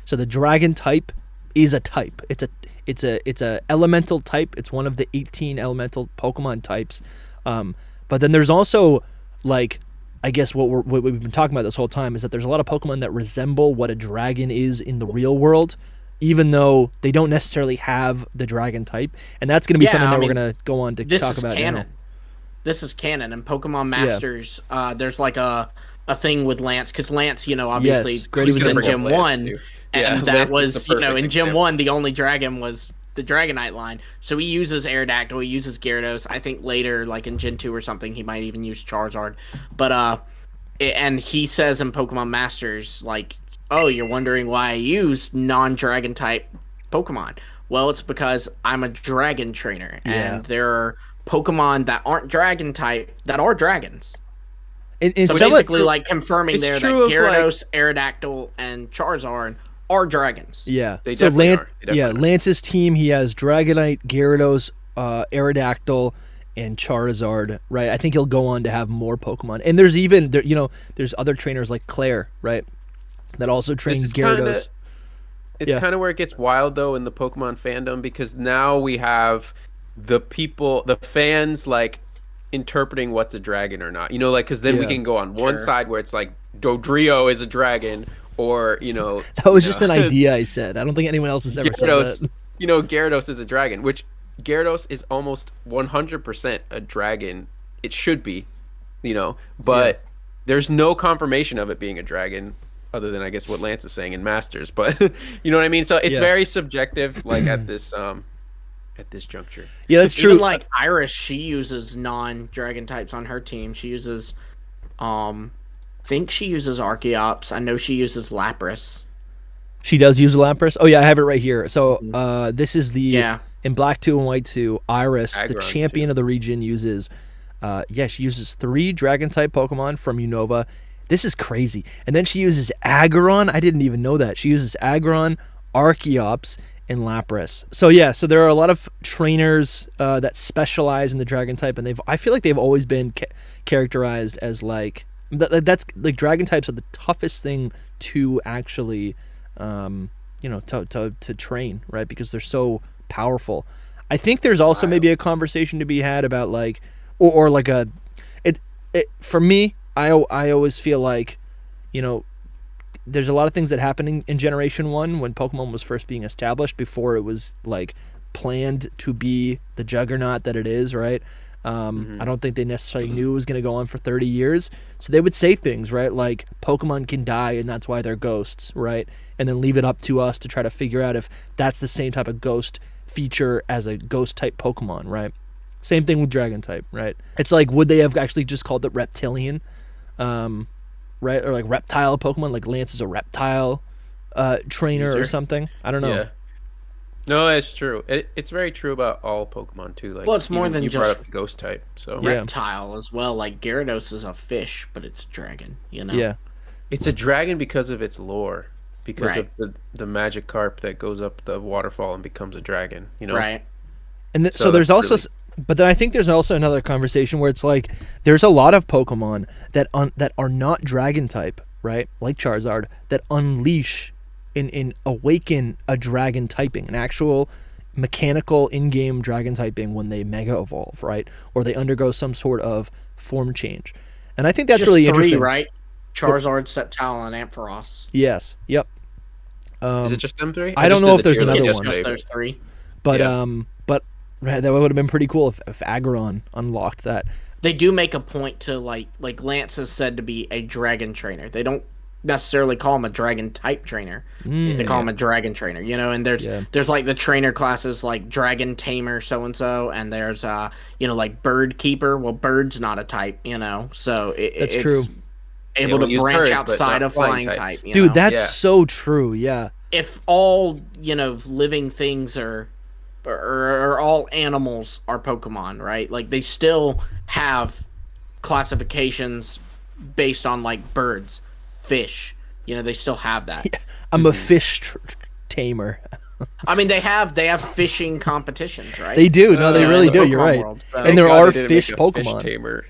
So the dragon type is a type. It's a elemental type. It's one of the 18 elemental Pokemon types. But then there's also, like, I guess what we've been talking about this whole time is that there's a lot of Pokemon that resemble what a dragon is in the real world, even though they don't necessarily have the dragon type. And that's going to be something that we're going to go on to talk about canon. now. This is canon. And Pokemon Masters, there's like a thing with Lance, because Lance, obviously, he was in Gym 1, and that was, in Gym 1, the only dragon was the Dragonite line. So he uses Aerodactyl, he uses Gyarados. I think later, like in Gen 2 or something, he might even use Charizard. But, and he says in Pokemon Masters, like, oh, you're wondering why I use non-dragon type Pokemon. Well, it's because I'm a dragon trainer, and there are Pokemon that aren't dragon type that are dragons. So basically, like, confirming there that Gyarados, Aerodactyl, and Charizard are dragons. Yeah. So Lance's team, he has Dragonite, Gyarados, Aerodactyl, and Charizard, right? I think he'll go on to have more Pokemon. And there's even, there's other trainers like Claire, right? That also train Gyarados. It's kind of where it gets wild, though, in the Pokemon fandom, because now we have the fans, like, interpreting what's a dragon or not. Because then we can go on one side where it's like, Dodrio is a dragon, or, That was just an idea I said. I don't think anyone else has ever said that. Gyarados is a dragon, which Gyarados is almost 100% a dragon. It should be, but there's no confirmation of it being a dragon, other than, I guess, what Lance is saying in Masters. But you know what I mean? So it's very subjective, like, at this juncture. Yeah, that's true. Even, like, Iris, she uses non-dragon types on her team. She uses, I think she uses Archeops. I know she uses Lapras. She does use Lapras? Oh, yeah, I have it right here. So this is the, in Black 2 and White 2, Iris, the champion of the region, uses, she uses 3 dragon-type Pokemon from Unova. This is crazy. And then she uses Aggron. I didn't even know that. She uses Aggron, Archeops, and Lapras. So so there are a lot of trainers that specialize in the dragon type, and I feel like they've always been characterized as like that's like dragon types are the toughest thing to actually to train, right? Because they're so powerful. I think there's also maybe a conversation to be had about like or like for me, I always feel like there's a lot of things that happened in Generation 1 when Pokemon was first being established, before it was like planned to be the juggernaut that it is, right? I don't think they necessarily knew it was going to go on for 30 years. So they would say things, right? Like Pokemon can die and that's why they're ghosts, right? And then leave it up to us to try to figure out if that's the same type of ghost feature as a ghost type Pokemon, right? Same thing with dragon type, right? It's like, would they have actually just called it reptilian? Right? Or like reptile Pokemon, like Lance is a reptile trainer or something. I don't know. Yeah. No, it's true. It's very true about all Pokemon too. Like, well, it's more than you just brought up ghost type, so reptile as well. Like Gyarados is a fish, but it's a dragon. Yeah, it's a dragon because of its lore, because of the magic carp that goes up the waterfall and becomes a dragon. Right. And so there's also. But then I think there's also another conversation where it's like there's a lot of Pokemon that are not dragon type, right? Like Charizard, that unleash and awaken a dragon typing, an actual mechanical in-game dragon typing when they mega evolve, right? Or they undergo some sort of form change. And I think that's really interesting, right? Charizard, Sceptile, and Ampharos. Yes. Yep. Is it just them 3? I don't know if there's another one. Just those 3. But that would have been pretty cool if Aggron unlocked that. They do make a point to like Lance is said to be a dragon trainer. They don't necessarily call him a dragon type trainer. They call him a dragon trainer, and there's like the trainer classes like dragon tamer so and so, and there's like bird keeper. Well, bird's not a type, so that's true. Able to branch outside of flying type. Dude, that's so true. Yeah. If all living things or all animals are Pokemon, right? Like they still have classifications based on like birds, fish. They still have that. Yeah, I'm a fish tamer. I mean, they have fishing competitions, right? They do. No, they really do. You're right. World, so. And there are fish Pokemon. Fish tamer.